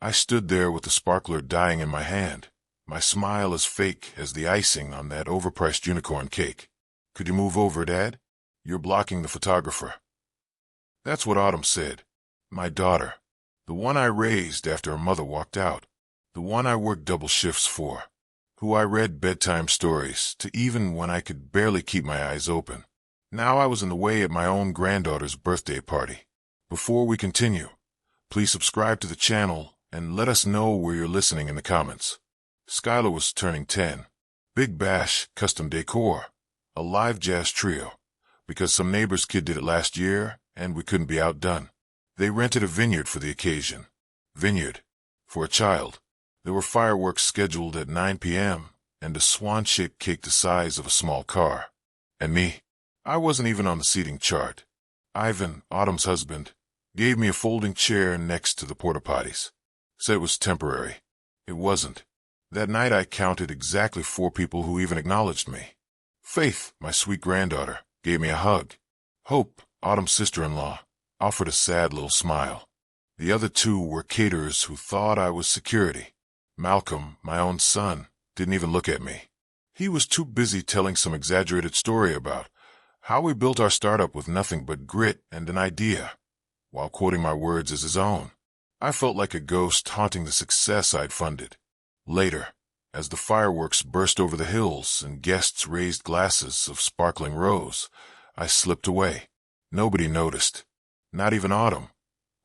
I stood there with the sparkler dying in my hand, my smile as fake as the icing on that overpriced unicorn cake. "Could you move over, Dad? You're blocking the photographer." That's what Autumn said. My daughter. The one I raised after her mother walked out. The one I worked double shifts for. Who I read bedtime stories to even when I could barely keep my eyes open. Now I was in the way at my own granddaughter's birthday party. Before we continue, please subscribe to the channel and let us know where you're listening in the comments. Skylar was turning 10. Big bash, custom decor. A live jazz trio. Because some neighbor's kid did it last year and we couldn't be outdone. They rented a vineyard for the occasion. Vineyard. For a child. There were fireworks scheduled at 9 p.m. and a swan-shaped cake the size of a small car. And me. I wasn't even on the seating chart. Ivan, Autumn's husband, gave me a folding chair next to the porta-potties. Said it was temporary. It wasn't. That night I counted exactly 4 people who even acknowledged me. Faith, my sweet granddaughter, gave me a hug. Hope, Autumn's sister-in-law, offered a sad little smile. The other 2 were caterers who thought I was security. Malcolm, my own son, didn't even look at me. He was too busy telling some exaggerated story about how we built our startup with nothing but grit and an idea, while quoting my words as his own. I felt like a ghost haunting the success I'd funded. Later, as the fireworks burst over the hills and guests raised glasses of sparkling rose, I slipped away. Nobody noticed. Not even Autumn,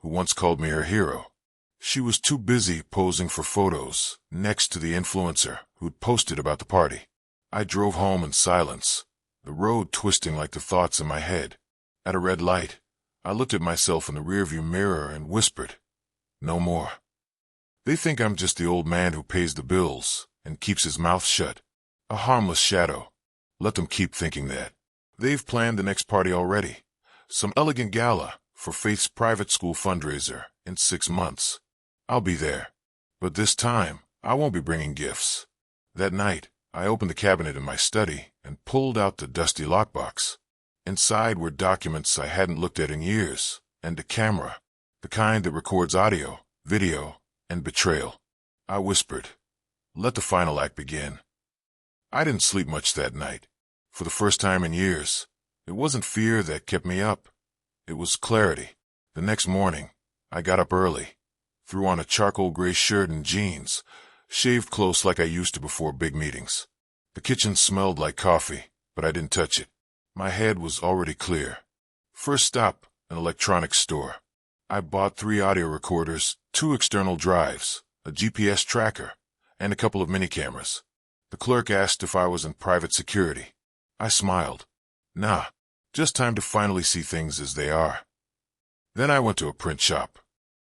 who once called me her hero. She was too busy posing for photos next to the influencer who'd posted about the party. I drove home in silence, the road twisting like the thoughts in my head. At a red light, I looked at myself in the rearview mirror and whispered, "No more." They think I'm just the old man who pays the bills and keeps his mouth shut. A harmless shadow. Let them keep thinking that. They've planned the next party already. Some elegant gala for Faith's private school fundraiser in 6 months. I'll be there. But this time, I won't be bringing gifts. That night, I opened the cabinet in my study and pulled out the dusty lockbox. Inside were documents I hadn't looked at in years, and a camera, the kind that records audio, video, and betrayal. I whispered, "Let the final act begin." I didn't sleep much that night. For the first time in years, it wasn't fear that kept me up. It was clarity. The next morning, I got up early, threw on a charcoal gray shirt and jeans, shaved close like I used to before big meetings. The kitchen smelled like coffee, but I didn't touch it. My head was already clear. First stop, an electronics store. I bought 3 audio recorders, 2 external drives, a GPS tracker, and a couple of mini cameras. The clerk asked if I was in private security. I smiled. Nah, just time to finally see things as they are. Then I went to a print shop.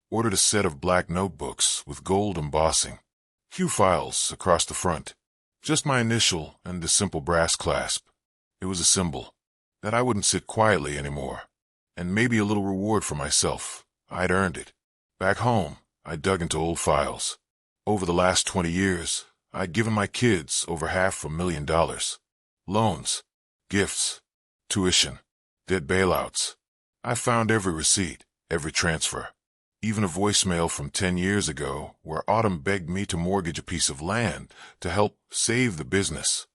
Ordered a set of black notebooks with gold embossing. Few files across the front. Just my initial and a simple brass clasp. It was a symbol that I wouldn't sit quietly anymore. And maybe a little reward for myself. I'd earned it. Back home, I dug into old files. Over the last 20 years, I'd given my kids over $500,000. Loans, gifts, tuition, debt bailouts. I found every receipt, every transfer. Even a voicemail from 10 years ago where Autumn begged me to mortgage a piece of land to help save the business.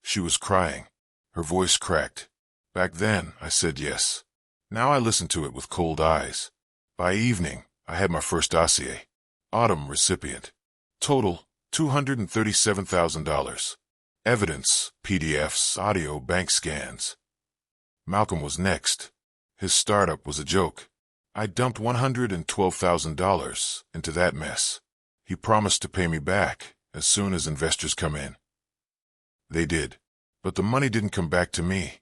She was crying. Her voice cracked. Back then, I said yes. Now I listened to it with cold eyes. By evening, I had my first dossier. Autumn recipient. Total, $237,000. Evidence, PDFs, audio, bank scans. Malcolm was next. His startup was a joke. I dumped $112,000 into that mess. He promised to pay me back as soon as investors come in. They did. But the money didn't come back to me.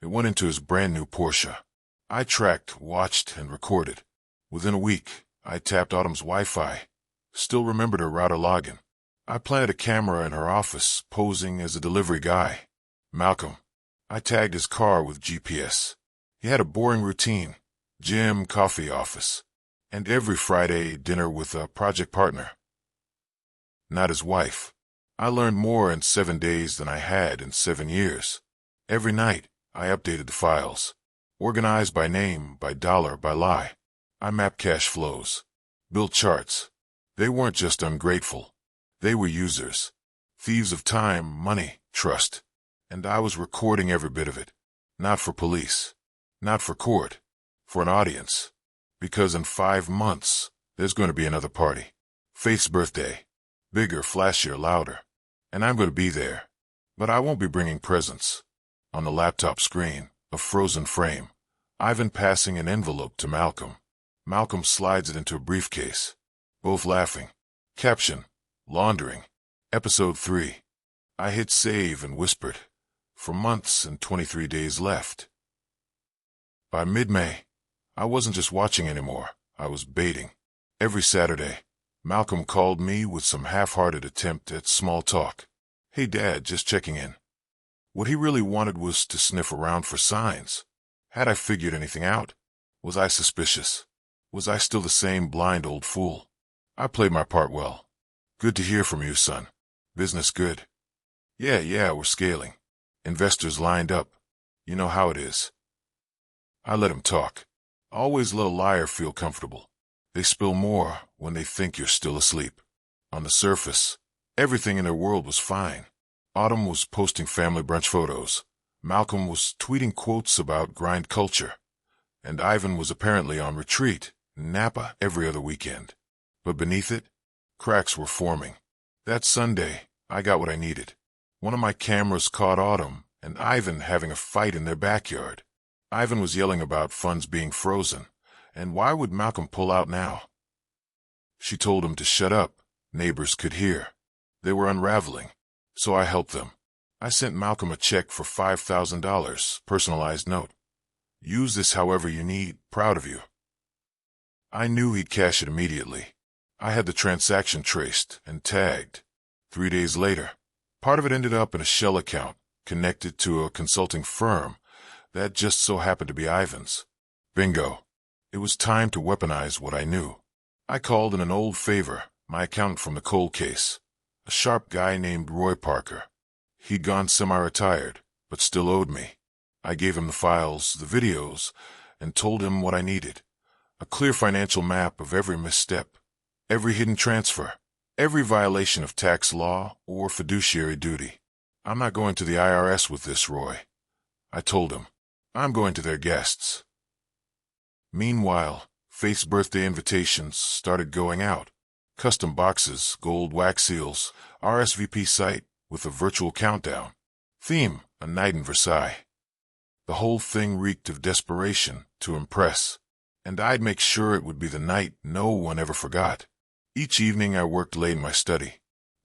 It went into his brand new Porsche. I tracked, watched, and recorded. Within a week, I tapped Autumn's Wi-Fi. Still remembered her router login. I planted a camera in her office, posing as a delivery guy. Malcolm. I tagged his car with GPS. He had a boring routine. Gym, coffee, office. And every Friday, dinner with a project partner. Not his wife. I learned more in 7 days than I had in 7 years. Every night, I updated the files. Organized by name, by dollar, by lie. I mapped cash flows. built charts. They weren't just ungrateful. They were users. Thieves of time, money, trust. And I was recording every bit of it. Not for police. Not for court. For an audience. Because in 5 months, there's going to be another party. Faith's birthday. Bigger, flashier, louder. And I'm going to be there. But I won't be bringing presents. On the laptop screen, a frozen frame. Ivan passing an envelope to Malcolm. Malcolm slides it into a briefcase. Both laughing. Caption: laundering. Episode 3. I hit save and whispered. For months and 23 days left. By mid-May, I wasn't just watching anymore. I was baiting. Every Saturday, Malcolm called me with some half-hearted attempt at small talk. Hey, Dad, just checking in. What he really wanted was to sniff around for signs. Had I figured anything out? Was I suspicious? Was I still the same blind old fool? I played my part well. Good to hear from you, son. Business good? Yeah, we're scaling. Investors lined up. You know how it is. I let him talk. Always let a liar feel comfortable. They spill more when they think you're still asleep. On the surface, everything in their world was fine. Autumn was posting family brunch photos. Malcolm was tweeting quotes about grind culture. And Ivan was apparently on retreat in Napa every other weekend. But beneath it, cracks were forming. That Sunday, I got what I needed. One of my cameras caught Autumn and Ivan having a fight in their backyard. Ivan was yelling about funds being frozen, and why would Malcolm pull out now? She told him to shut up. Neighbors could hear. They were unraveling, so I helped them. I sent Malcolm a check for $5,000, personalized note. Use this however you need, proud of you. I knew he'd cash it immediately. I had the transaction traced and tagged. 3 days later, part of it ended up in a shell account connected to a consulting firm that just so happened to be Ivan's. Bingo. It was time to weaponize what I knew. I called in an old favor, my accountant from the cold case, a sharp guy named Roy Parker. He'd gone semi-retired, but still owed me. I gave him the files, the videos, and told him what I needed. A clear financial map of every misstep, every hidden transfer, every violation of tax law or fiduciary duty. I'm not going to the IRS with this, Roy. I told him. I'm going to their guests. Meanwhile, Faith's birthday invitations started going out. Custom boxes, gold wax seals, RSVP site with a virtual countdown. Theme, a night in Versailles. The whole thing reeked of desperation to impress, and I'd make sure it would be the night no one ever forgot. Each evening I worked late in my study.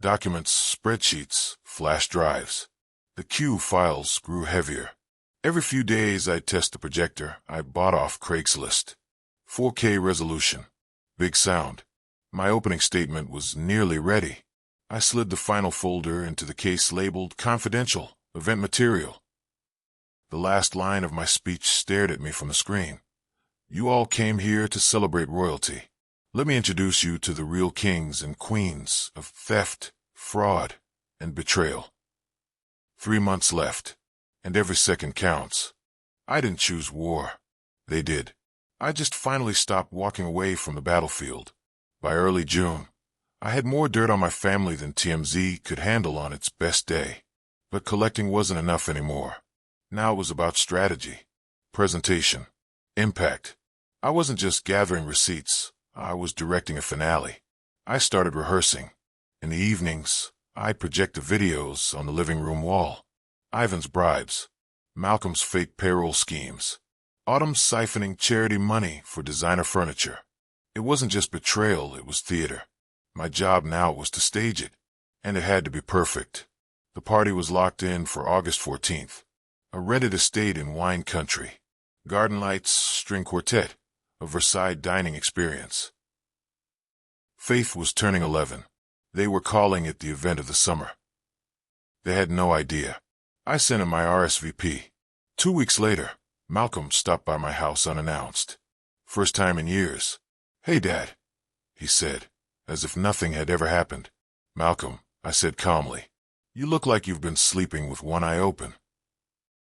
Documents, spreadsheets, flash drives. The queue files grew heavier. Every few days I'd test the projector I bought off Craigslist. 4K resolution. Big sound. My opening statement was nearly ready. I slid the final folder into the case labeled Confidential, Event Material. The last line of my speech stared at me from the screen. You all came here to celebrate royalty. Let me introduce you to the real kings and queens of theft, fraud, and betrayal. 3 months left, and every second counts. I didn't choose war. They did. I just finally stopped walking away from the battlefield. By early June, I had more dirt on my family than TMZ could handle on its best day. But collecting wasn't enough anymore. Now it was about strategy, presentation, impact. I wasn't just gathering receipts. I was directing a finale. I started rehearsing. In the evenings, I'd project the videos on the living room wall. Ivan's bribes, Malcolm's fake payroll schemes, Autumn's siphoning charity money for designer furniture. It wasn't just betrayal, it was theater. My job now was to stage it, and it had to be perfect. The party was locked in for August 14th. A rented estate in wine country. Garden lights, string quartet, a Versailles dining experience. Faith was turning 11. They were calling it the event of the summer. They had no idea. I sent him my RSVP. 2 weeks later, Malcolm stopped by my house unannounced. First time in years. Hey, Dad, he said, as if nothing had ever happened. Malcolm, I said calmly, you look like you've been sleeping with one eye open.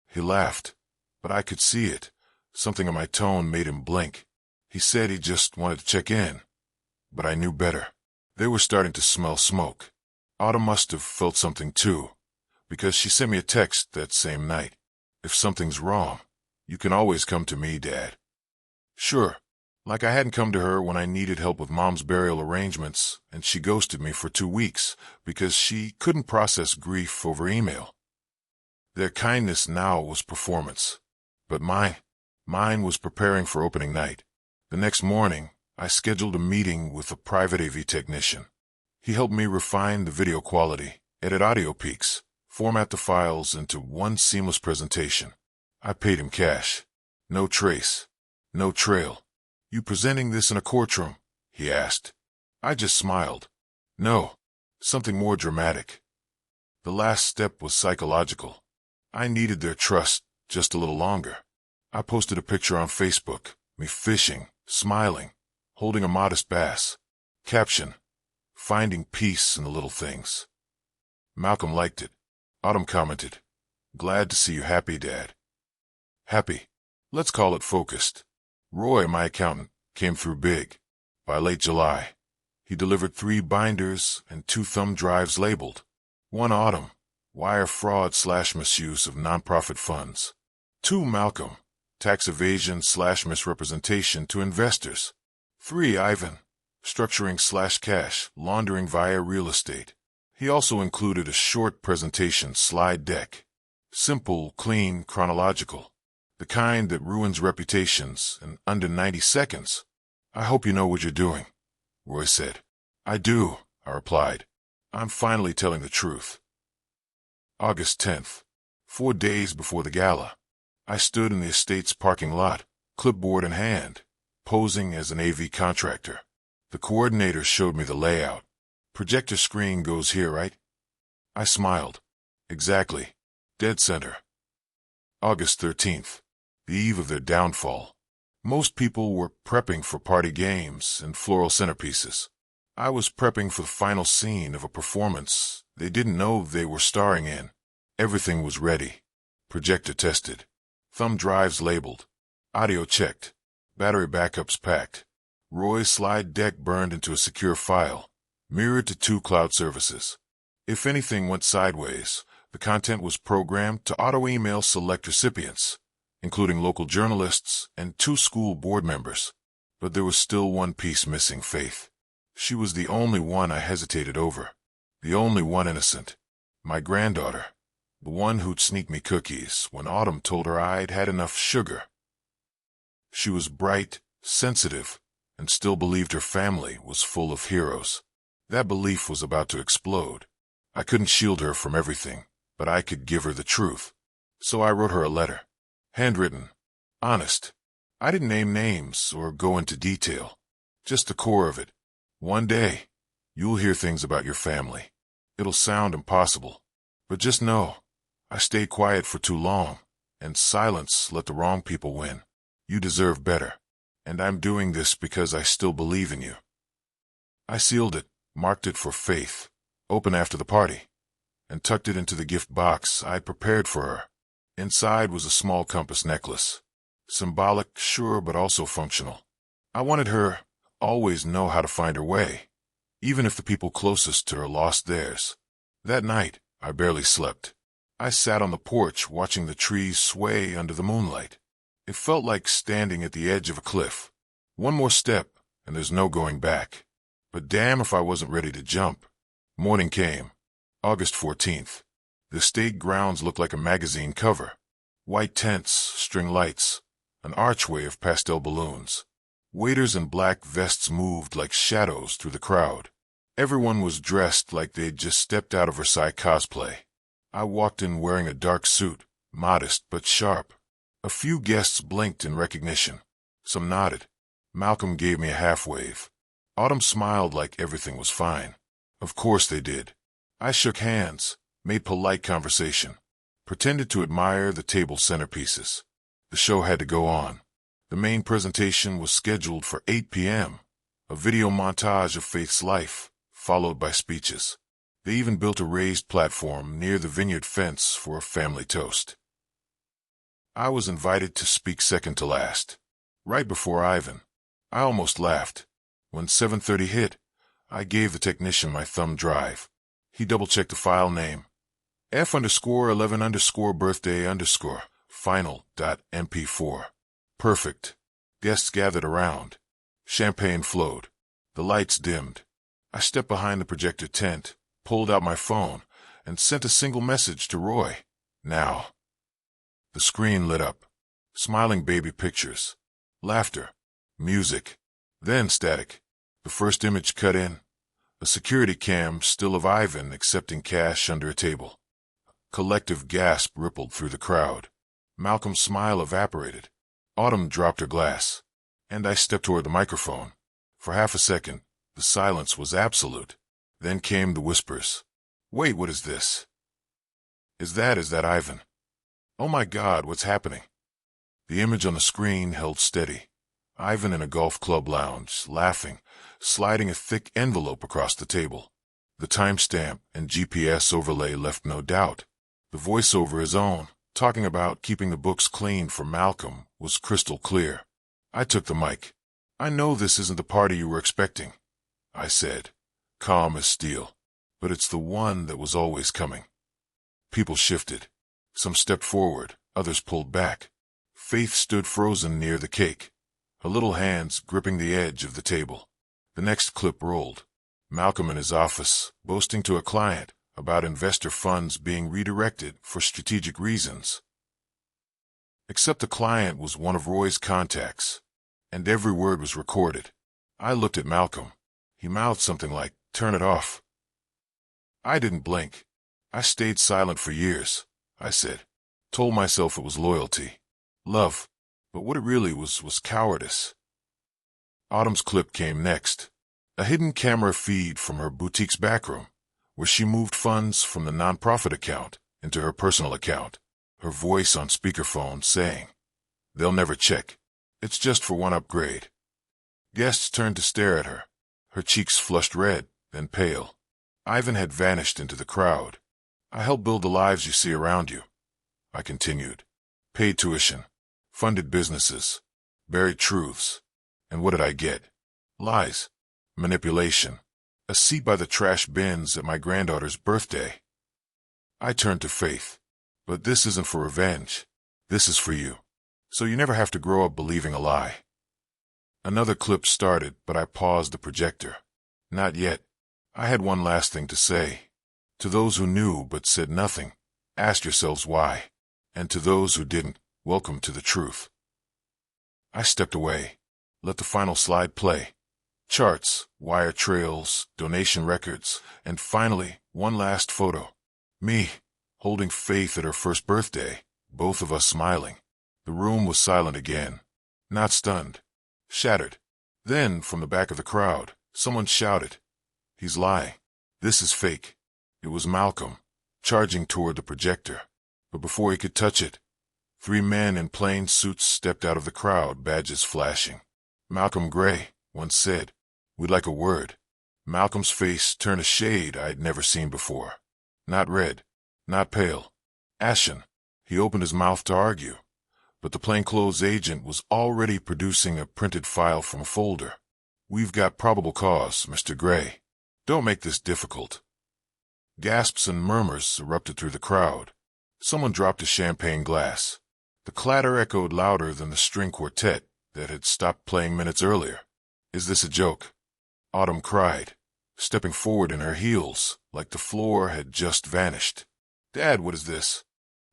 He laughed, but I could see it. Something in my tone made him blink. He said he just wanted to check in. but I knew better. They were starting to smell smoke. Autumn must have felt something too, because she sent me a text that same night. "If something's wrong, you can always come to me, Dad." Sure. Like I hadn't come to her when I needed help with Mom's burial arrangements, and she ghosted me for 2 weeks because she couldn't process grief over email. Their kindness now was performance, but mine was preparing for opening night. The next morning, I scheduled a meeting with a private AV technician. He helped me refine the video quality, edit audio peaks, format the files into one seamless presentation. I paid him cash. No trace. No trail. "You presenting this in a courtroom?" he asked. I just smiled. No, something more dramatic. The last step was psychological. I needed their trust just a little longer. I posted a picture on Facebook, me fishing, smiling, holding a modest bass. Caption: "Finding peace in the little things." Malcolm liked it. Autumn commented, "Glad to see you happy, Dad." Happy. Let's call it focused. Roy, my accountant, came through big. By late July, he delivered 3 binders and 2 thumb drives labeled. 1 Autumn, wire fraud/misuse of nonprofit funds. 2 Malcolm, tax evasion/misrepresentation to investors. 3 Ivan, structuring/cash laundering via real estate. He also included a short presentation slide deck. Simple, clean, chronological. The kind that ruins reputations in under 90 seconds. "I hope you know what you're doing," Roy said. "I do," I replied. "I'm finally telling the truth." August 10th, 4 days before the gala. I stood in the estate's parking lot, clipboard in hand, posing as an AV contractor. The coordinator showed me the layout. "Projector screen goes here, right?" I smiled. "Exactly. Dead center." August 13th. The eve of their downfall. Most people were prepping for party games and floral centerpieces. I was prepping for the final scene of a performance they didn't know they were starring in. Everything was ready. Projector tested. Thumb drives labeled. Audio checked. Battery backups packed. Roy's slide deck burned into a secure file, mirrored to 2 cloud services. If anything went sideways, the content was programmed to auto-email select recipients, including local journalists and 2 school board members. But there was still one piece missing: Faith. She was the only one I hesitated over. The only one innocent. My granddaughter. The one who'd sneak me cookies when Autumn told her I'd had enough sugar. She was bright, sensitive, and still believed her family was full of heroes. That belief was about to explode. I couldn't shield her from everything, but I could give her the truth. So I wrote her a letter. Handwritten. Honest. I didn't name names or go into detail. Just the core of it. "One day, you'll hear things about your family. It'll sound impossible. But just know, I stayed quiet for too long, and silence let the wrong people win. You deserve better. And I'm doing this because I still believe in you." I sealed it, marked it for Faith, open after the party, and tucked it into the gift box I'd prepared for her. Inside was a small compass necklace. Symbolic, sure, but also functional. I wanted her always know how to find her way, even if the people closest to her lost theirs. That night, I barely slept. I sat on the porch watching the trees sway under the moonlight. It felt like standing at the edge of a cliff. One more step, and there's no going back. But damn if I wasn't ready to jump. Morning came. August 14th. The state grounds looked like a magazine cover. White tents, string lights, an archway of pastel balloons. Waiters in black vests moved like shadows through the crowd. Everyone was dressed like they'd just stepped out of Versailles cosplay. I walked in wearing a dark suit, modest but sharp. A few guests blinked in recognition. Some nodded. Malcolm gave me a half-wave. Autumn smiled like everything was fine. Of course they did. I shook hands, made polite conversation, pretended to admire the table centerpieces. The show had to go on. The main presentation was scheduled for 8 p.m., a video montage of Faith's life, followed by speeches. They even built a raised platform near the vineyard fence for a family toast. I was invited to speak second to last, right before Ivan. I almost laughed. When 7:30 hit, I gave the technician my thumb drive. He double-checked the file name. F_11_birthday_final.mp4. Perfect. Guests gathered around. Champagne flowed. The lights dimmed. I stepped behind the projector tent, pulled out my phone, and sent a single message to Roy. Now. The screen lit up. Smiling baby pictures. Laughter. Music. Then static. The first image cut in. A security cam still of Ivan accepting cash under a table. Collective gasp rippled through the crowd. Malcolm's smile evaporated. Autumn dropped her glass. And I stepped toward the microphone. For half a second, the silence was absolute. Then came the whispers. Wait, what is this? Is that Ivan? Oh my God, what's happening? The image on the screen held steady. Ivan in a golf club lounge, laughing, sliding a thick envelope across the table. The timestamp and GPS overlay left no doubt. The voiceover his own, talking about keeping the books clean for Malcolm, was crystal clear. I took the mic. I know this isn't the party you were expecting, I said, calm as steel, but it's the one that was always coming. People shifted. Some stepped forward, others pulled back. Faith stood frozen near the cake, her little hands gripping the edge of the table. The next clip rolled. Malcolm in his office, boasting to a client about investor funds being redirected for strategic reasons. Except the client was one of Roy's contacts, and every word was recorded. I looked at Malcolm. He mouthed something like, "Turn it off." I didn't blink. I stayed silent for years, I said. Told myself it was loyalty, love, but what it really was cowardice. Autumn's clip came next. A hidden camera feed from her boutique's backroom, where she moved funds from the nonprofit account into her personal account. Her voice on speakerphone saying, "They'll never check. It's just for one upgrade." Guests turned to stare at her. Her cheeks flushed red, then pale. Ivan had vanished into the crowd. I helped build the lives you see around you, I continued. Paid tuition, funded businesses, buried truths. And what did I get? Lies, manipulation, a seat by the trash bins at my granddaughter's birthday. I turned to Faith. But this isn't for revenge. This is for you. So you never have to grow up believing a lie. Another clip started, but I paused the projector. Not yet. I had one last thing to say. To those who knew but said nothing, ask yourselves why. And to those who didn't, welcome to the truth. I stepped away. Let the final slide play. Charts, wire trails, donation records, and finally, one last photo. Me, holding Faith at her first birthday, both of us smiling. The room was silent again. Not stunned. Shattered. Then, from the back of the crowd, someone shouted, "He's lying. This is fake." It was Malcolm, charging toward the projector. But before he could touch it, 3 men in plain suits stepped out of the crowd, badges flashing. "Malcolm Gray," one said. "We'd like a word." Malcolm's face turned a shade I'd never seen before. Not red, not pale. Ashen. He opened his mouth to argue, but the plainclothes agent was already producing a printed file from a folder. "We've got probable cause, Mr. Gray. Don't make this difficult." Gasps and murmurs erupted through the crowd. Someone dropped a champagne glass. The clatter echoed louder than the string quartet that had stopped playing minutes earlier. "Is this a joke?" Autumn cried, stepping forward in her heels like the floor had just vanished. "Dad, what is this?"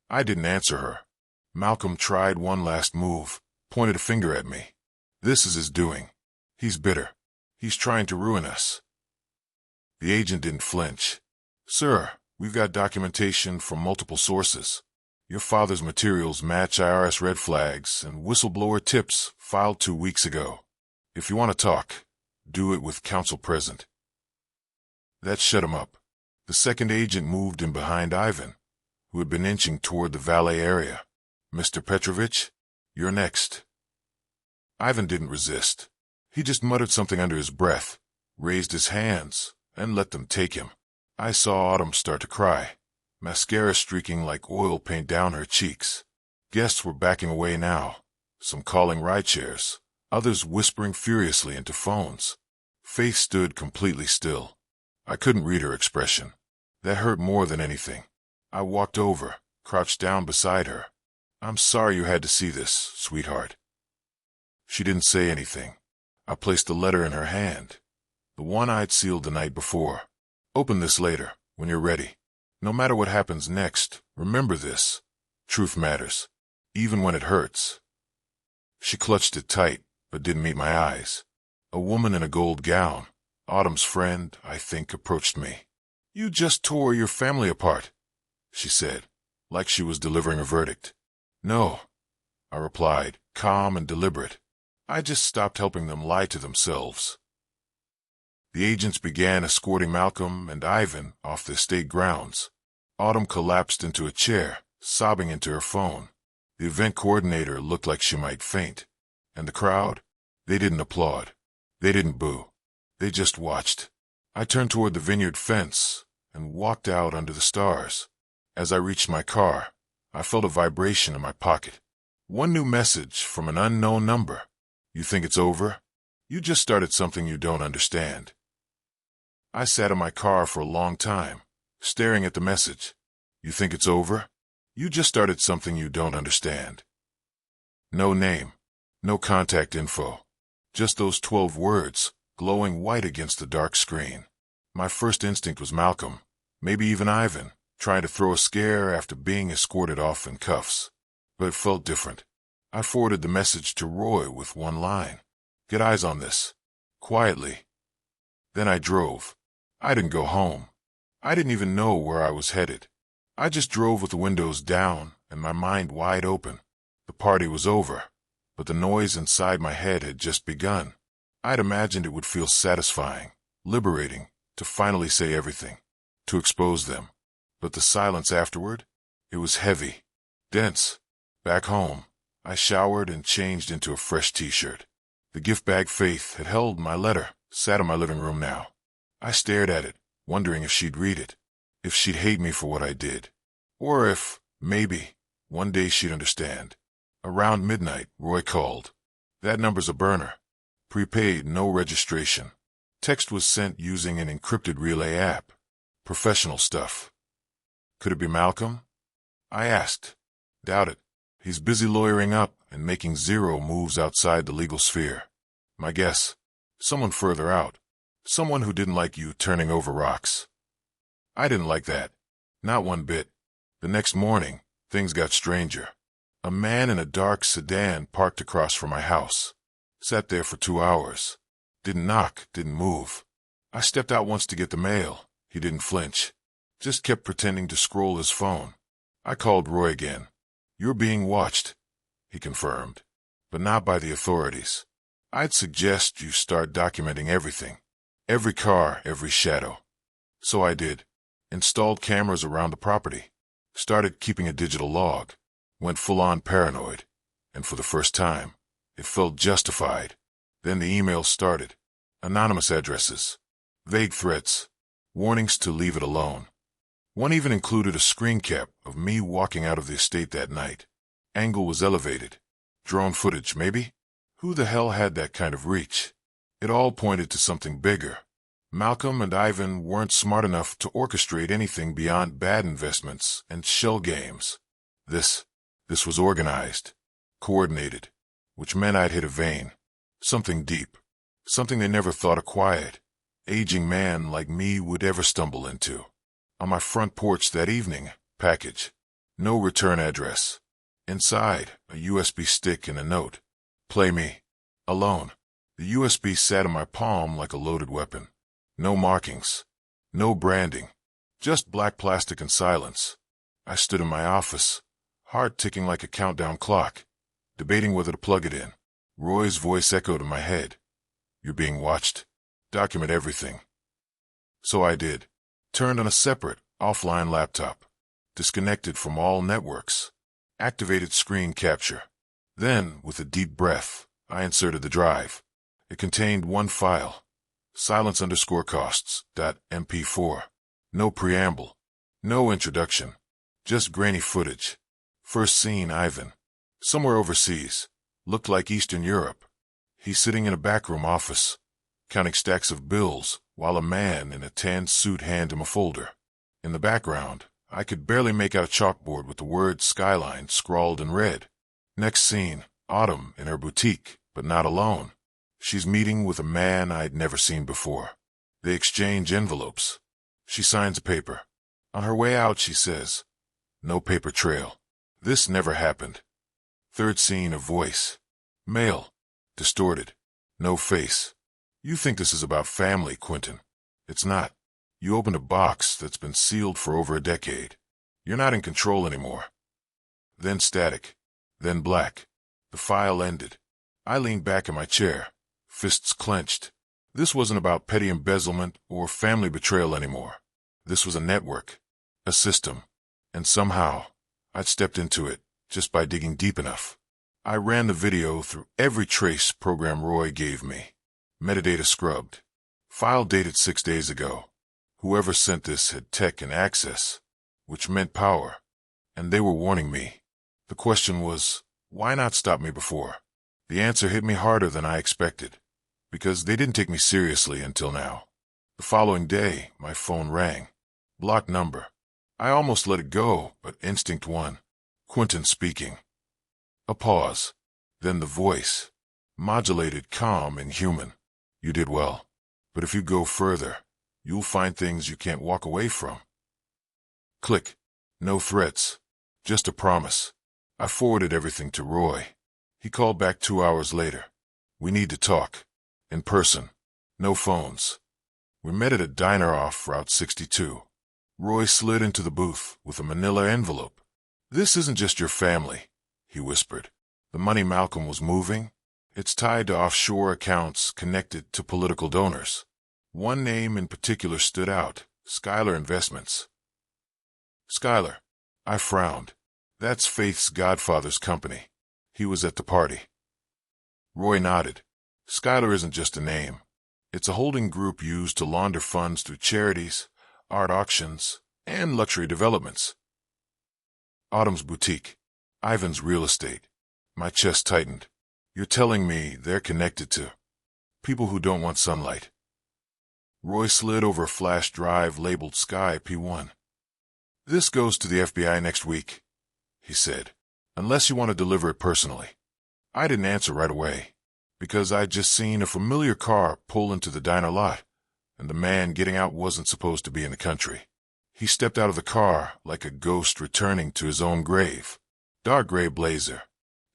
I didn't answer her. Malcolm tried one last move, pointed a finger at me. "This is his doing. He's bitter. He's trying to ruin us." The agent didn't flinch. "Sir, we've got documentation from multiple sources. Your father's materials match IRS red flags and whistleblower tips filed 2 weeks ago. If you want to talk, do it with counsel present." That shut him up. The second agent moved in behind Ivan, who had been inching toward the valet area. "Mr. Petrovich, you're next." Ivan didn't resist. He just muttered something under his breath, raised his hands, and let them take him. I saw Autumn start to cry, mascara streaking like oil paint down her cheeks. Guests were backing away now, some calling ride shares, others whispering furiously into phones. Faith stood completely still. I couldn't read her expression. That hurt more than anything. I walked over, crouched down beside her. "I'm sorry you had to see this, sweetheart." She didn't say anything. I placed the letter in her hand, the one I'd sealed the night before. "Open this later, when you're ready. No matter what happens next, remember this. Truth matters, even when it hurts." She clutched it tight, but didn't meet my eyes. A woman in a gold gown, Autumn's friend, I think, approached me. "You just tore your family apart," she said, like she was delivering a verdict. "No," I replied, calm and deliberate. "I just stopped helping them lie to themselves." The agents began escorting Malcolm and Ivan off the estate grounds. Autumn collapsed into a chair, sobbing into her phone. The event coordinator looked like she might faint. And the crowd? They didn't applaud. They didn't boo. They just watched. I turned toward the vineyard fence and walked out under the stars. As I reached my car, I felt a vibration in my pocket. One new message from an unknown number. "You think it's over? You just started something you don't understand." I sat in my car for a long time, staring at the message. "You think it's over? You just started something you don't understand." No name, no contact info. Just those 12 words, glowing white against the dark screen. My first instinct was Malcolm, maybe even Ivan, trying to throw a scare after being escorted off in cuffs. But it felt different. I forwarded the message to Roy with one line. "Get eyes on this. Quietly." Then I drove. I didn't go home. I didn't even know where I was headed. I just drove with the windows down and my mind wide open. The party was over, but the noise inside my head had just begun. I'd imagined it would feel satisfying, liberating, to finally say everything, to expose them. But the silence afterward, it was heavy, dense. Back home, I showered and changed into a fresh t-shirt. The gift bag Faith had held my letter sat in my living room now. I stared at it, wondering if she'd read it, if she'd hate me for what I did, or if, maybe, one day she'd understand. Around midnight, Roy called. That number's a burner. Prepaid, no registration. Text was sent using an encrypted relay app. Professional stuff. Could it be Malcolm? I asked. Doubt it. He's busy lawyering up and making zero moves outside the legal sphere. My guess, someone further out. Someone who didn't like you turning over rocks. I didn't like that. Not one bit. The next morning, things got stranger. A man in a dark sedan parked across from my house. Sat there for 2 hours. Didn't knock, didn't move. I stepped out once to get the mail. He didn't flinch. Just kept pretending to scroll his phone. I called Roy again. You're being watched, he confirmed, but not by the authorities. I'd suggest you start documenting everything. Every car, every shadow. So I did. Installed cameras around the property. Started keeping a digital log. Went full-on paranoid. And for the first time, it felt justified. Then the emails started. Anonymous addresses. Vague threats. Warnings to leave it alone. One even included a screen cap of me walking out of the estate that night. Angle was elevated. Drone footage, maybe? Who the hell had that kind of reach? It all pointed to something bigger. Malcolm and Ivan weren't smart enough to orchestrate anything beyond bad investments and shell games. This was organized, coordinated, which meant I'd hit a vein. Something deep. Something they never thought a quiet, aging man like me would ever stumble into. On my front porch that evening, package. No return address. Inside, a USB stick and a note. Play me. Alone. The USB sat in my palm like a loaded weapon. No markings. No branding. Just black plastic and silence. I stood in my office, heart ticking like a countdown clock, debating whether to plug it in. Roy's voice echoed in my head. You're being watched. Document everything. So I did. Turned on a separate, offline laptop. Disconnected from all networks. Activated screen capture. Then, with a deep breath, I inserted the drive. It contained one file. Silence_costs.mp4. No preamble. No introduction. Just grainy footage. First seen Ivan. Somewhere overseas. Looked like Eastern Europe. He's sitting in a backroom office. counting stacks of bills, while a man in a tan suit handed him a folder. In the background, I could barely make out a chalkboard with the word Skyline scrawled in red. Next scene, Autumn in her boutique, but not alone. She's meeting with a man I'd never seen before. They exchange envelopes. She signs a paper. On her way out, she says, "No paper trail. This never happened." Third scene, a voice. Male. Distorted. No face. "You think this is about family, Quentin. It's not. You opened a box that's been sealed for over a decade. You're not in control anymore." Then static. Then black. The file ended. I leaned back in my chair, fists clenched. This wasn't about petty embezzlement or family betrayal anymore. This was a network. A system. And somehow, I'd stepped into it just by digging deep enough. I ran the video through every trace program Roy gave me. Metadata scrubbed. File dated 6 days ago. Whoever sent this had tech and access, which meant power. And they were warning me. The question was, why not stop me before? The answer hit me harder than I expected, because they didn't take me seriously until now. The following day, my phone rang. Blocked number. I almost let it go, but instinct won. Quentin speaking. A pause. Then the voice. Modulated, calm, and human. "You did well. But if you go further, you'll find things you can't walk away from." Click. No threats. Just a promise. I forwarded everything to Roy. He called back 2 hours later. "We need to talk. In person. No phones." We met at a diner off Route 62. Roy slid into the booth with a manila envelope. "This isn't just your family," he whispered. "The money Malcolm was moving, it's tied to offshore accounts connected to political donors. One name in particular stood out, Skylar Investments." "Skylar." I frowned. "That's Faith's godfather's company. He was at the party." Roy nodded. "Skylar isn't just a name. It's a holding group used to launder funds through charities, art auctions, and luxury developments." Autumn's boutique. Ivan's real estate. My chest tightened. "You're telling me they're connected to people who don't want sunlight?" Roy slid over a flash drive labeled Sky P1. "This goes to the FBI next week," he said, "unless you want to deliver it personally." I didn't answer right away, because I'd just seen a familiar car pull into the diner lot, and the man getting out wasn't supposed to be in the country. He stepped out of the car like a ghost returning to his own grave. Dark gray blazer,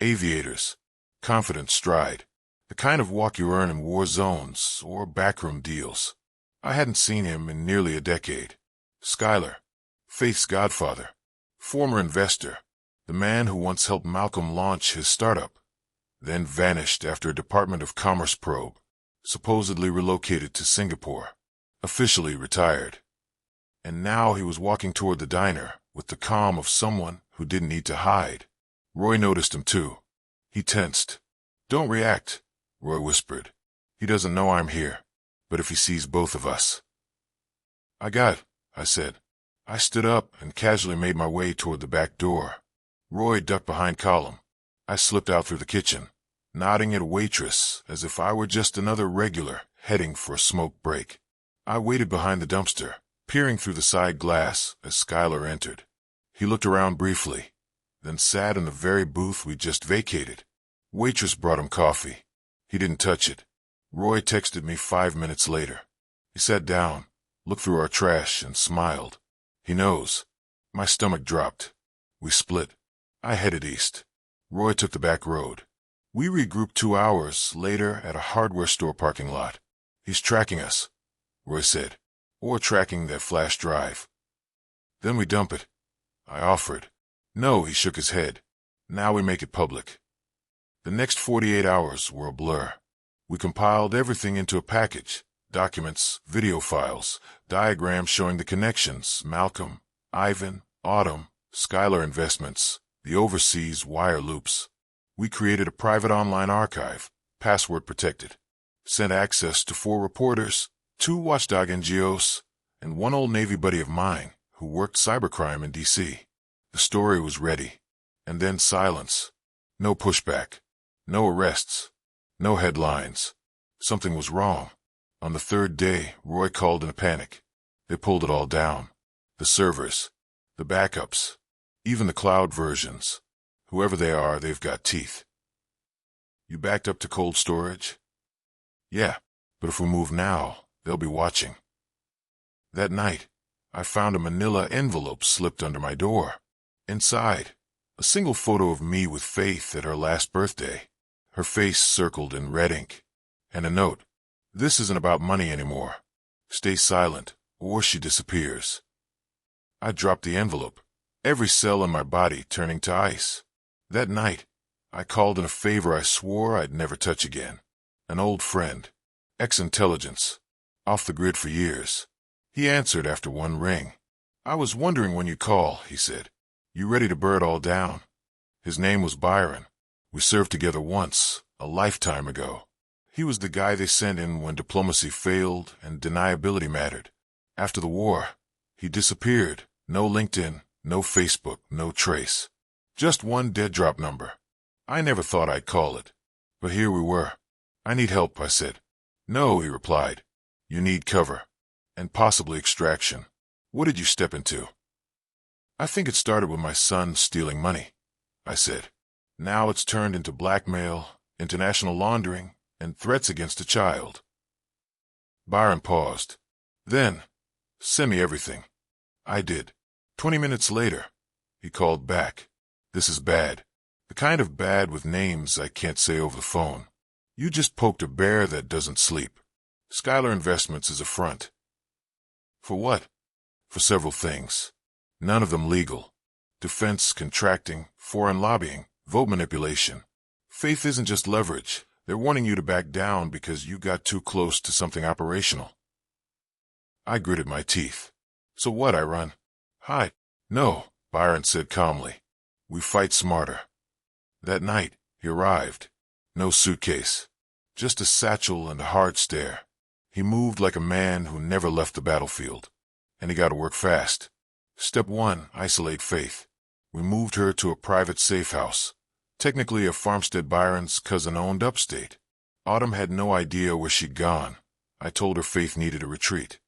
aviators, confident stride, the kind of walk you earn in war zones or backroom deals. I hadn't seen him in nearly a decade. Skylar, Faith's godfather, former investor, the man who once helped Malcolm launch his startup, then vanished after a Department of Commerce probe, supposedly relocated to Singapore, officially retired. And now he was walking toward the diner with the calm of someone who didn't need to hide. Roy noticed him too. He tensed. "Don't react," Roy whispered. "He doesn't know I'm here, but if he sees both of us." "I got it," I said. I stood up and casually made my way toward the back door. Roy ducked behind column. I slipped out through the kitchen, nodding at a waitress as if I were just another regular heading for a smoke break. I waited behind the dumpster, peering through the side glass as Skylar entered. He looked around briefly, then sat in the very booth we just vacated. Waitress brought him coffee. He didn't touch it. Roy texted me 5 minutes later. He sat down, looked through our trash, and smiled. He knows. My stomach dropped. We split. I headed east. Roy took the back road. We regrouped 2 hours later at a hardware store parking lot. "He's tracking us," Roy said. "Or tracking that flash drive." "Then we dump it," I offered. "No," he shook his head. "Now we make it public." The next 48 hours were a blur. We compiled everything into a package: documents, video files, diagrams showing the connections: Malcolm, Ivan, Autumn, Skylar Investments, the overseas wire loops. We created a private online archive, password protected, sent access to 4 reporters, 2 watchdog NGOs, and 1 old Navy buddy of mine who worked cybercrime in D.C. The story was ready. And then silence. No pushback. No arrests. No headlines. Something was wrong. On the third day, Roy called in a panic. They pulled it all down. The servers, the backups, even the cloud versions. Whoever they are, they've got teeth. You backed up to cold storage? Yeah, but if we move now, they'll be watching. That night, I found a manila envelope slipped under my door. Inside, a single photo of me with Faith at her last birthday, her face circled in red ink, and a note. This isn't about money anymore. Stay silent, or she disappears. I dropped the envelope, every cell in my body turning to ice. That night, I called in a favor I swore I'd never touch again. An old friend, ex-intelligence, off the grid for years. He answered after one ring. I was wondering when you'd call, he said. You ready to burn it all down? His name was Byron. We served together once, a lifetime ago. He was the guy they sent in when diplomacy failed and deniability mattered. After the war, he disappeared. No LinkedIn, no Facebook, no trace. Just one dead drop number. I never thought I'd call it. But here we were. I need help, I said. No, he replied. You need cover. And possibly extraction. What did you step into? I think it started with my son stealing money, I said. Now it's turned into blackmail, international laundering, and threats against a child. Byron paused. Then, send me everything. I did. 20 minutes later, he called back. This is bad. The kind of bad with names I can't say over the phone. You just poked a bear that doesn't sleep. Skylar Investments is a front. For what? For several things. None of them legal. Defense, contracting, foreign lobbying, vote manipulation. Faith isn't just leverage. They're wanting you to back down because you got too close to something operational. I gritted my teeth. So what, I run? Hi. No, Byron said calmly. We fight smarter. That night, he arrived. No suitcase. Just a satchel and a hard stare. He moved like a man who never left the battlefield. And he got to work fast. Step 1, isolate Faith. We moved her to a private safe house. Technically a farmstead Byron's cousin owned upstate. Autumn had no idea where she'd gone. I told her Faith needed a retreat.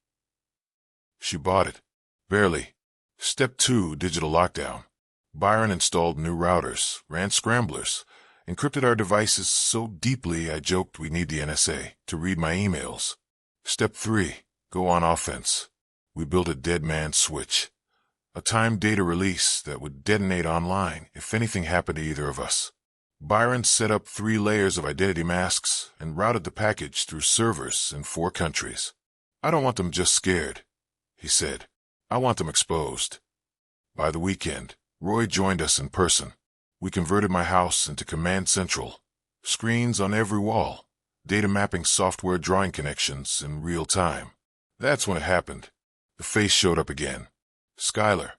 She bought it. Barely. Step 2, digital lockdown. Byron installed new routers, ran scramblers, encrypted our devices so deeply I joked we need the NSA to read my emails. Step 3, go on offense. We built a dead man switch. A timed data release that would detonate online if anything happened to either of us. Byron set up 3 layers of identity masks and routed the package through servers in 4 countries. I don't want them just scared, he said. I want them exposed. By the weekend, Roy joined us in person. We converted my house into command central. Screens on every wall. Data mapping software drawing connections in real time. That's when it happened. The face showed up again. Skylar.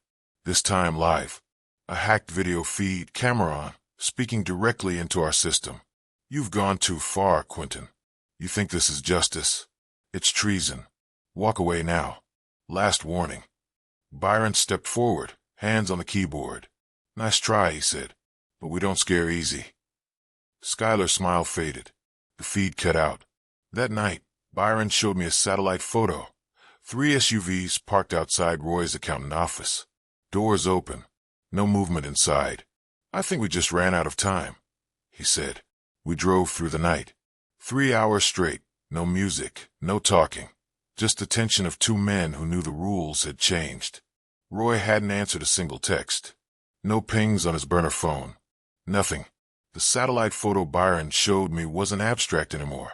This time live. A hacked video feed, camera on, speaking directly into our system. You've gone too far, Quentin. You think this is justice? It's treason. Walk away now. Last warning. Byron stepped forward, hands on the keyboard. Nice try, he said, but we don't scare easy. Skylar's smile faded. The feed cut out. That night, Byron showed me a satellite photo. 3 SUVs parked outside Roy's accountant office. Doors open. No movement inside. I think we just ran out of time, he said. We drove through the night. 3 hours straight. No music, no talking. Just the tension of 2 men who knew the rules had changed. Roy hadn't answered a single text. No pings on his burner phone. Nothing. The satellite photo Byron showed me wasn't abstract anymore.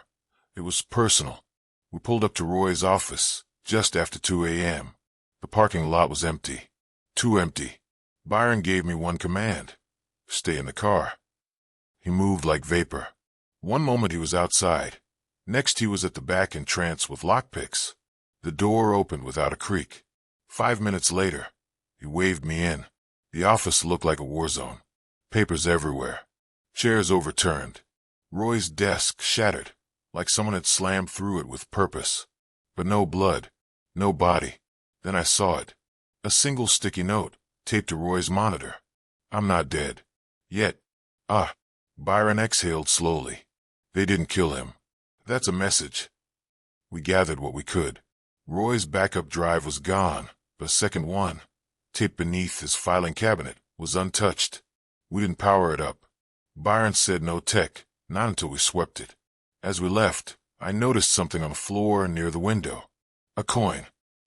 It was personal. We pulled up to Roy's office just after 2 a.m. The parking lot was empty. Too empty. Byron gave me one command. Stay in the car. He moved like vapor. One moment he was outside. Next he was at the back in trance with lockpicks. The door opened without a creak. 5 minutes later, he waved me in. The office looked like a war zone. Papers everywhere. Chairs overturned. Roy's desk shattered, like someone had slammed through it with purpose. But no blood. No body. Then I saw it. A single sticky note, taped to Roy's monitor. I'm not dead. Yet. Byron exhaled slowly. They didn't kill him. That's a message. We gathered what we could. Roy's backup drive was gone, but a second one, taped beneath his filing cabinet, was untouched. We didn't power it up. Byron said no tech, not until we swept it. As we left, I noticed something on the floor near the window. A coin.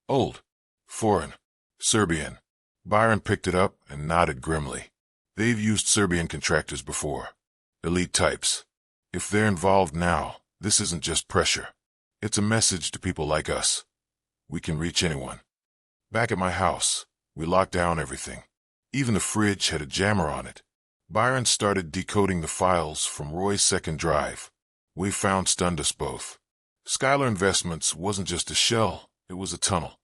Old. Foreign. Serbian. Byron picked it up and nodded grimly. They've used Serbian contractors before. Elite types. If they're involved now, this isn't just pressure. It's a message to people like us. We can reach anyone. Back at my house, we locked down everything. Even the fridge had a jammer on it. Byron started decoding the files from Roy's second drive. We found stunned us both. Skylar Investments wasn't just a shell, it was a tunnel.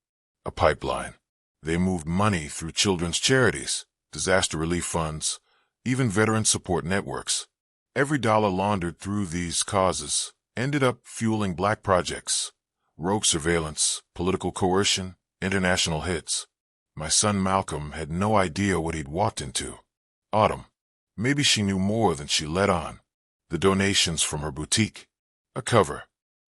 A pipeline. They moved money through children's charities, disaster relief funds, even veteran support networks. Every dollar laundered through these causes ended up fueling black projects, rogue surveillance, political coercion, international hits. My son Malcolm had no idea what he'd walked into. Autumn. Maybe she knew more than she let on. The donations from her boutique. A cover.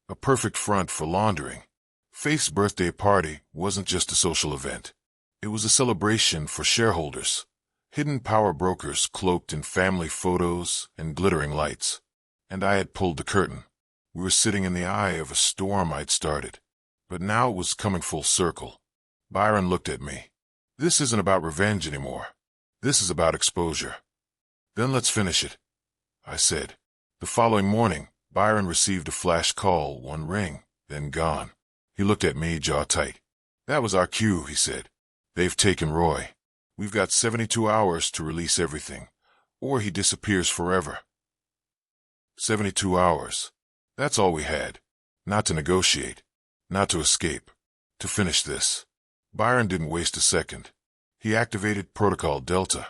A perfect front for laundering. Faith's birthday party wasn't just a social event. It was a celebration for shareholders. Hidden power brokers cloaked in family photos and glittering lights. And I had pulled the curtain. We were sitting in the eye of a storm I'd started. But now it was coming full circle. Byron looked at me. This isn't about revenge anymore. This is about exposure. Then let's finish it, I said. The following morning, Byron received a flash call, one ring, then gone. He looked at me, jaw tight. That was our cue, he said. They've taken Roy. We've got 72 hours to release everything, or he disappears forever. 72 hours. That's all we had. Not to negotiate, not to escape, to finish this. Byron didn't waste a second. He activated Protocol Delta,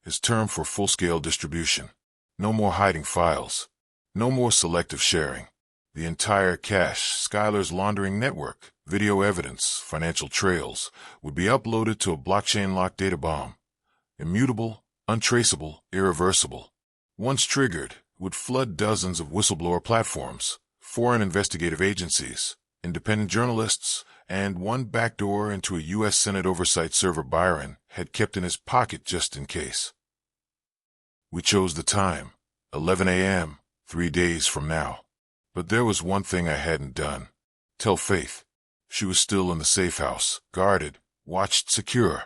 his term for full-scale distribution. No more hiding files. No more selective sharing. The entire cache, Skylar's laundering network, video evidence, financial trails, would be uploaded to a blockchain-locked data bomb. Immutable, untraceable, irreversible. Once triggered, would flood dozens of whistleblower platforms, foreign investigative agencies, independent journalists, and one backdoor into a U.S. Senate oversight server Byron had kept in his pocket just in case. We chose the time, 11 a.m., 3 days from now. But there was one thing I hadn't done. Tell Faith. She was still in the safe house, guarded, watched secure,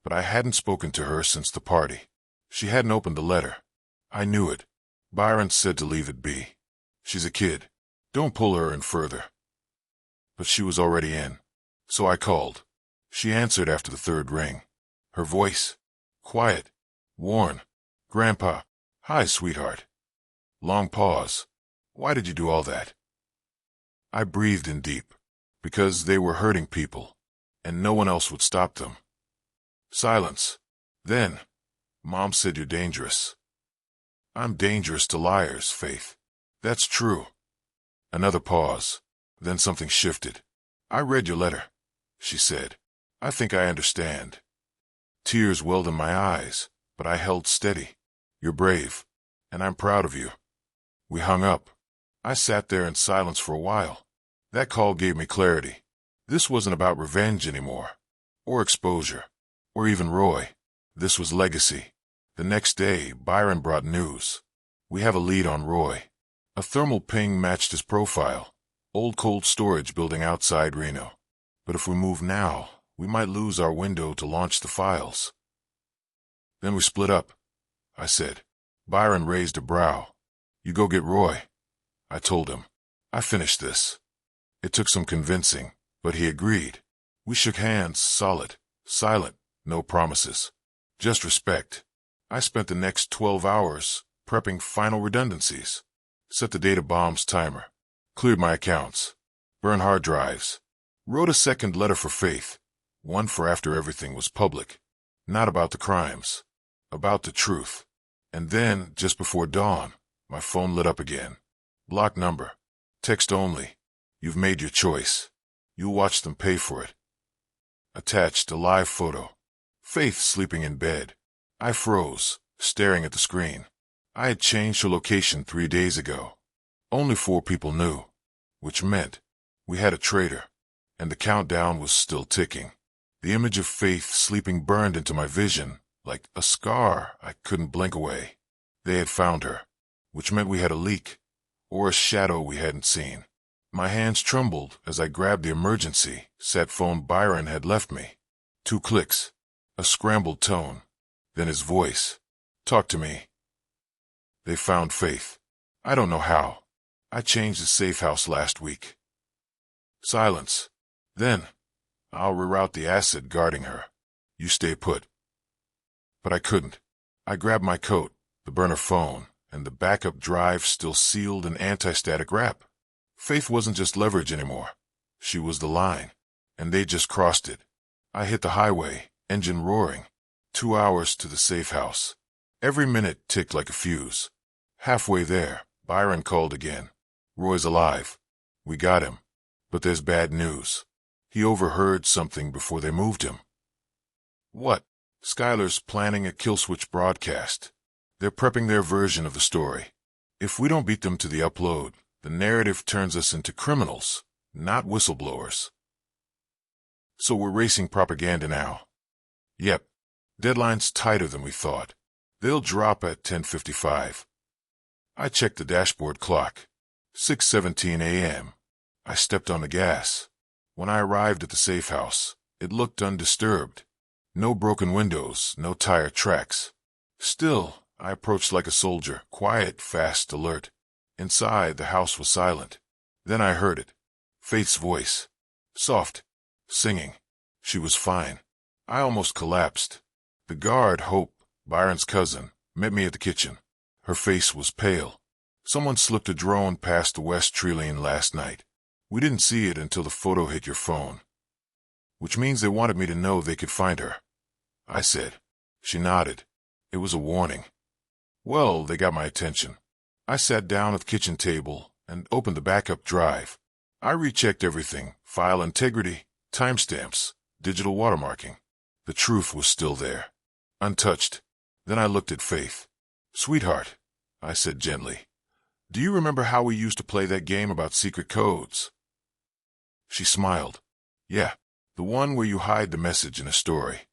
but I hadn't spoken to her since the party. She hadn't opened the letter. I knew it. Byron said to leave it be. She's a kid. Don't pull her in further. But she was already in. So I called. She answered after the third ring. Her voice, quiet, worn. Grandpa. Hi, sweetheart. Long pause. Why did you do all that? I breathed in deep. Because they were hurting people, and no one else would stop them. Silence. Then, Mom said you're dangerous. I'm dangerous to liars, Faith. That's true. Another pause. Then something shifted. I read your letter, she said. I think I understand. Tears welled in my eyes, but I held steady. You're brave, and I'm proud of you. We hung up. I sat there in silence for a while. That call gave me clarity. This wasn't about revenge anymore, or exposure, or even Roy. This was legacy. The next day, Byron brought news. We have a lead on Roy. A thermal ping matched his profile. Old cold storage building outside Reno. But if we move now, we might lose our window to launch the files. Then we split up, I said. Byron raised a brow. You go get Roy, I told him. I finished this. It took some convincing, but he agreed. We shook hands, solid, silent, no promises. Just respect. I spent the next 12 hours prepping final redundancies. Set the data bomb's timer. Cleared my accounts. Burned hard drives. Wrote a second letter for Faith. One for after everything was public. Not about the crimes. About the truth. And then, just before dawn, my phone lit up again. Block number. Text only. You've made your choice. You'll watch them pay for it. Attached a live photo. Faith sleeping in bed. I froze, staring at the screen. I had changed her location 3 days ago. Only 4 people knew. Which meant We had a traitor, and the countdown was still ticking. The image of Faith sleeping burned into my vision, like a scar I couldn't blink away. They had found her, which meant we had a leak, or a shadow we hadn't seen. My hands trembled as I grabbed the emergency sat phone Byron had left me. 2 clicks, a scrambled tone, then his voice. "Talk to me." "They found Faith. I don't know how. I changed the safe house last week." Silence. Then, "I'll reroute the acid guarding her. You stay put." But I couldn't. I grabbed my coat, the burner phone, and the backup drive still sealed in anti-static wrap. Faith wasn't just leverage anymore. She was the line, and they just crossed it. I hit the highway, engine roaring. 2 hours to the safe house. Every minute ticked like a fuse. Halfway there, Byron called again. "Roy's alive. We got him. But there's bad news. He overheard something before they moved him." "What?" "Skylar's planning a kill switch broadcast. They're prepping their version of the story. If we don't beat them to the upload, the narrative turns us into criminals, not whistleblowers." "So we're racing propaganda now." "Yep. Deadline's tighter than we thought. They'll drop at 10:55. I checked the dashboard clock. 6:17 a.m. I stepped on the gas. When I arrived at the safe house, it looked undisturbed. No broken windows, no tire tracks. Still, I approached like a soldier, quiet, fast, alert. Inside, the house was silent. Then I heard it. Faith's voice. Soft. Singing. She was fine. I almost collapsed. The guard, Hope, Byron's cousin, met me at the kitchen. Her face was pale. Someone slipped a drone past the West Tree Lane last night. We didn't see it until the photo hit your phone. Which means they wanted me to know they could find her. I said. She nodded. It was a warning. Well, they got my attention. I sat down at the kitchen table and opened the backup drive. I rechecked everything, file integrity, timestamps, digital watermarking. The truth was still there, untouched. Then I looked at Faith. "Sweetheart," I said gently, "do you remember how we used to play that game about secret codes?" She smiled. "Yeah, the one where you hide the message in a story."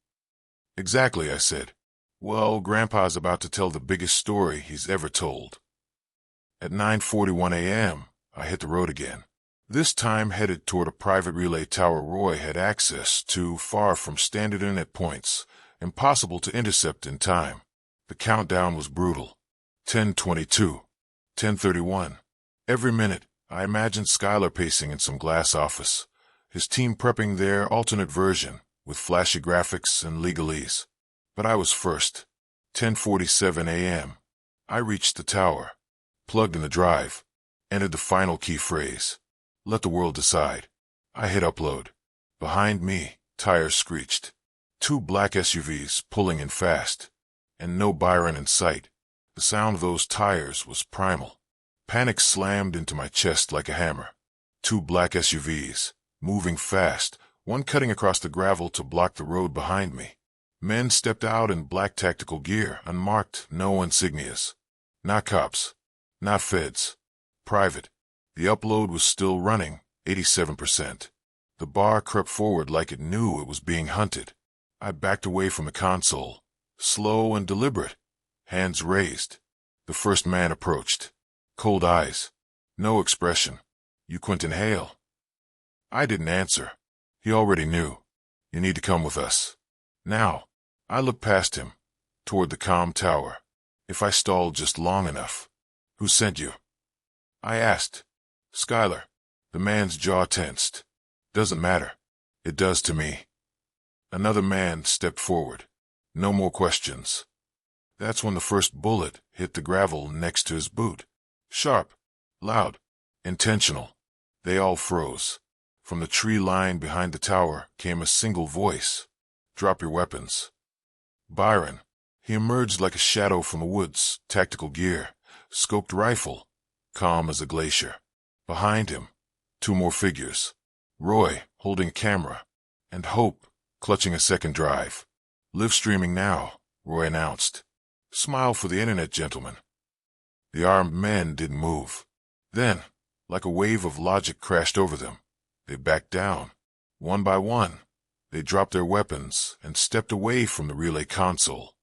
"Exactly," I said. "Well, Grandpa's about to tell the biggest story he's ever told." At 9:41 a.m., I hit the road again. This time headed toward a private relay tower Roy had access to, far from standard internet points, impossible to intercept in time. The countdown was brutal. 10:22, 10:31. Every minute, I imagined Skylar pacing in some glass office, his team prepping their alternate version with flashy graphics and legalese. But I was first. 10:47 a.m. I reached the tower, plugged in the drive, entered the final key phrase. Let the world decide. I hit upload. Behind me, tires screeched. 2 black SUVs pulling in fast. And no Byron in sight. The sound of those tires was primal. Panic slammed into my chest like a hammer. 2 black SUVs, moving fast, one cutting across the gravel to block the road behind me. Men stepped out in black tactical gear, unmarked, no insignias. Not cops. Not feds. Private. The upload was still running, 87%. The bar crept forward like it knew it was being hunted. I backed away from the console, slow and deliberate, hands raised. The first man approached. Cold eyes. No expression. "You Quentin Hale?" I didn't answer. He already knew. "You need to come with us." Now, I looked past him, toward the calm tower. If I stalled just long enough. "Who sent you?" I asked. "Skylar." The man's jaw tensed. "Doesn't matter. It does to me." Another man stepped forward. No more questions. That's when the first bullet hit the gravel next to his boot. Sharp, loud, intentional. They all froze. From the tree line behind the tower came a single voice. "Drop your weapons." Byron. He emerged like a shadow from the woods, tactical gear, scoped rifle, calm as a glacier. Behind him, 2 more figures. Roy, holding a camera, and Hope, clutching a second drive. "Live streaming now," Roy announced. "Smile for the internet, gentlemen." The armed men didn't move. Then, like a wave of logic crashed over them, They backed down. One by one, they dropped their weapons and stepped away from the relay console.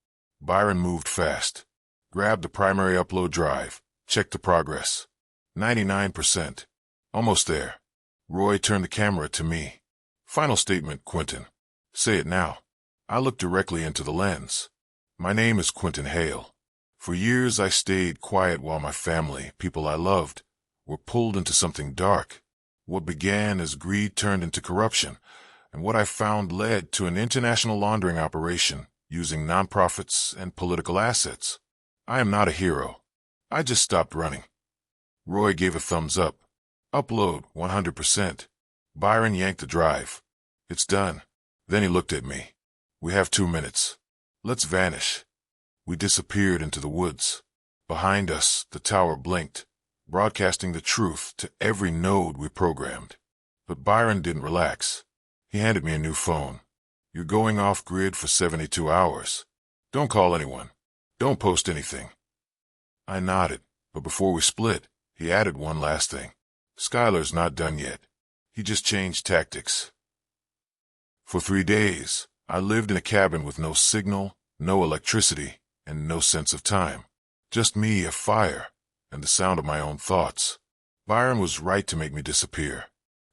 Byron moved fast, grabbed the primary upload drive, checked the progress. 99%. Almost there. Roy turned the camera to me. Final statement, Quentin. Say it now. I looked directly into the lens. My name is Quentin Hale. For years I stayed quiet while my family, people I loved, were pulled into something dark. What began as greed turned into corruption, and what I found led to an international laundering operation using nonprofits and political assets. I am not a hero. I just stopped running. Roy gave a thumbs up. Upload 100%. Byron yanked the drive. It's done. Then he looked at me. We have 2 minutes. Let's vanish. We disappeared into the woods. Behind us, the tower blinked, broadcasting the truth to every node we programmed. But Byron didn't relax. He handed me a new phone. You're going off-grid for 72 hours. Don't call anyone. Don't post anything. I nodded, but before we split, he added one last thing. Skylar's not done yet. He just changed tactics. For 3 days, I lived in a cabin with no signal, no electricity, and no sense of time. Just me, a fire, and the sound of my own thoughts. Byron was right to make me disappear.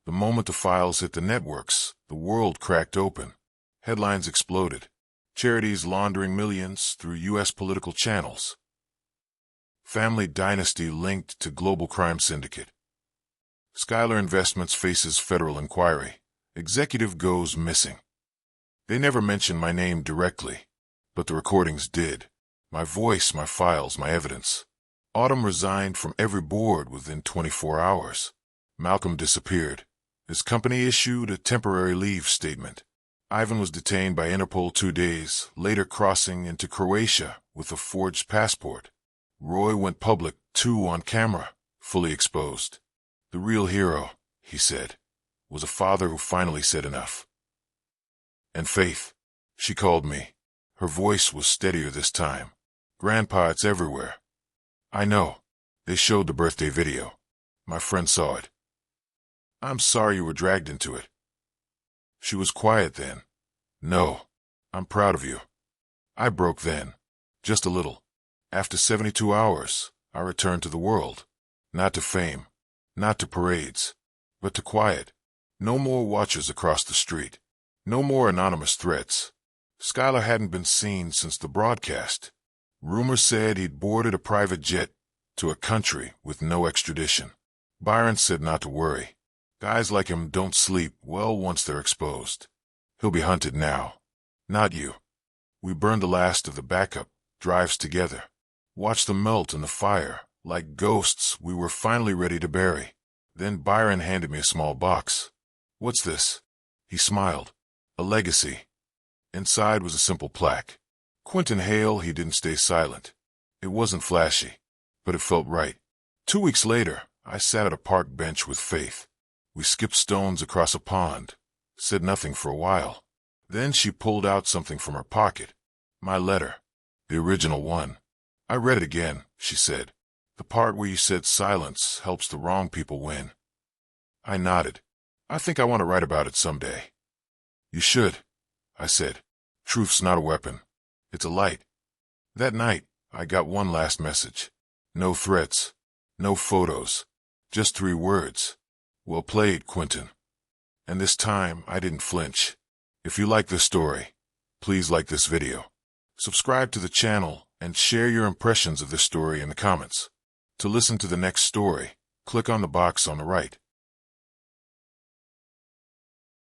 The moment the files hit the networks, the world cracked open. Headlines exploded. Charities laundering millions through U.S. political channels. Family dynasty linked to global crime syndicate. Skylar Investments faces federal inquiry. Executive goes missing. They never mentioned my name directly, but the recordings did. My voice, my files, my evidence. Autumn resigned from every board within 24 hours. Malcolm disappeared. His company issued a temporary leave statement. Ivan was detained by Interpol 2 days, later crossing into Croatia with a forged passport. Roy went public, too, on camera, fully exposed. The real hero, he said, was a father who finally said enough. And Faith, she called me. Her voice was steadier this time. Grandpa, it's everywhere. I know. They showed the birthday video. My friend saw it. I'm sorry you were dragged into it. She was quiet then. No, I'm proud of you. I broke then. Just a little. After 72 hours, I returned to the world. Not to fame, not to parades, but to quiet. No more watchers across the street. No more anonymous threats. Skylar hadn't been seen since the broadcast. Rumors said he'd boarded a private jet to a country with no extradition. Byron said not to worry. Guys like him don't sleep well once they're exposed. He'll be hunted now. Not you. We burned the last of the backup drives together. Watched them melt in the fire. Like ghosts we were finally ready to bury. Then Byron handed me a small box. What's this? He smiled. A legacy. Inside was a simple plaque. Quentin Hale, he didn't stay silent. It wasn't flashy, but it felt right. 2 weeks later, I sat at a park bench with Faith. We skipped stones across a pond, said nothing for a while. Then she pulled out something from her pocket. My letter. The original one. I read it again, she said. The part where you said silence helps the wrong people win. I nodded. I think I want to write about it someday. You should, I said. Truth's not a weapon. It's a light. That night, I got one last message. No threats. No photos. Just 3 words. Well played, Quentin. And this time, I didn't flinch. If you like this story, please like this video. Subscribe to the channel and share your impressions of this story in the comments. To listen to the next story, click on the box on the right.